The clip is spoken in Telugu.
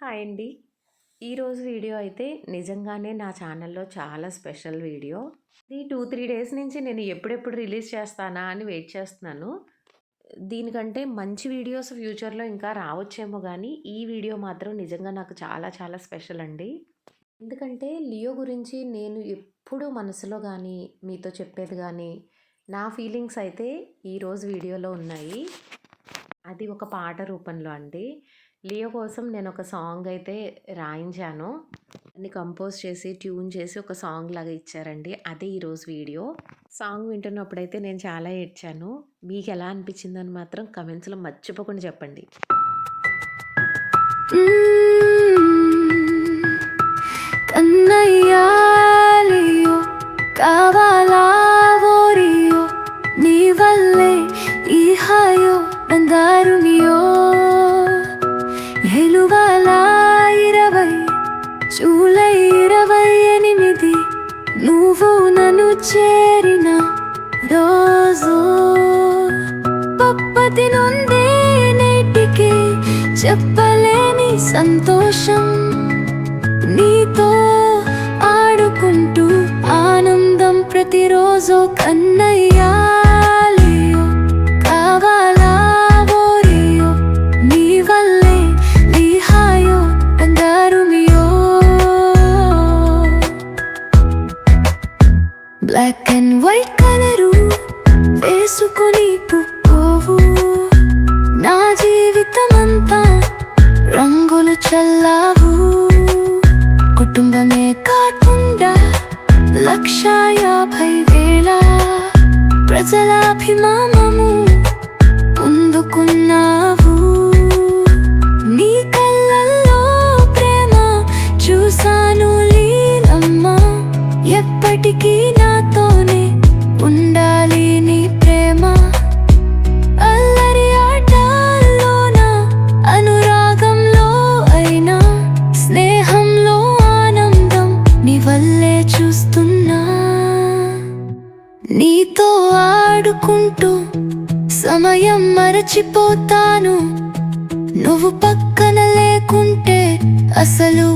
హాయ్ అండి. ఈరోజు వీడియో అయితే నిజంగానే నా ఛానల్‌లో చాలా స్పెషల్ వీడియో. ఇది 2, 3 డేస్ నుంచి నేను ఎప్పుడెప్పుడు రిలీజ్ చేస్తానా అని వెయిట్ చేస్తున్నాను. దీనికంటే మంచి వీడియోస్ ఫ్యూచర్‌లో ఇంకా రావచ్చేమో గానీ, ఈ వీడియో మాత్రం నిజంగా నాకు చాలా చాలా స్పెషల్ అండి. ఎందుకంటే లియో గురించి నేను ఎప్పుడూ మనసులో గానీ, మీతో చెప్పేది గానీ, నా ఫీలింగ్స్ అయితే ఈరోజు వీడియోలో ఉన్నాయి. అది ఒక పాట రూపంలో అండి. లియో కోసం నేనొక సాంగ్ అయితే రాయించాను. దాన్ని కంపోజ్ చేసి, ట్యూన్ చేసి ఒక సాంగ్ లాగా ఇచ్చారండి. అదే ఈరోజు వీడియో. సాంగ్ వింటున్నప్పుడైతే నేను చాలా ఏడ్చాను. మీకెలా అనిపించిందని మాత్రం కమెంట్స్‌లో మర్చిపోకుండా చెప్పండి. కన్నయ్యా లియో కావాలా ఓరియో నీ వల్లే ఈ హాయో బంగారునియో ఎలువల 20 జూలై 28 నువ్వు నన్ను చేరిన రోజు పప్పతి నుండి నేటికి చెప్పలేని సంతోషం నీతో ఆడుకుంటూ ఆనందం ప్రతిరోజు కన్నయ్యా లియో కావాలా ఓరియో నీ వల్లే నీ హాయో బంగారునియో బ్లాక్ అండ్ వైట్ కలరు వేసుకొని పువ్వు నా జీవితమంతా రంగులు చల్లావు కుటుంబమే కాకుండా 1,50,000 ప్రజల అభిమానము పొందుకున్నావు నీ కళ్ళల్లో ప్రేమ చూసాను లీలమ్మ ఎప్పటికీ నాతోనే ఉండాలి నీ ప్రేమ అల్లరి ఆటల్లోన అనురాగంలో అయినా స్నేహంలో ఆనందం నీ వల్లే చూస్తున్నా నీతో ఆడుకుంటూ సమయం మరచిపోతాను నువ్వు పక్కన లేకుంటే అసలు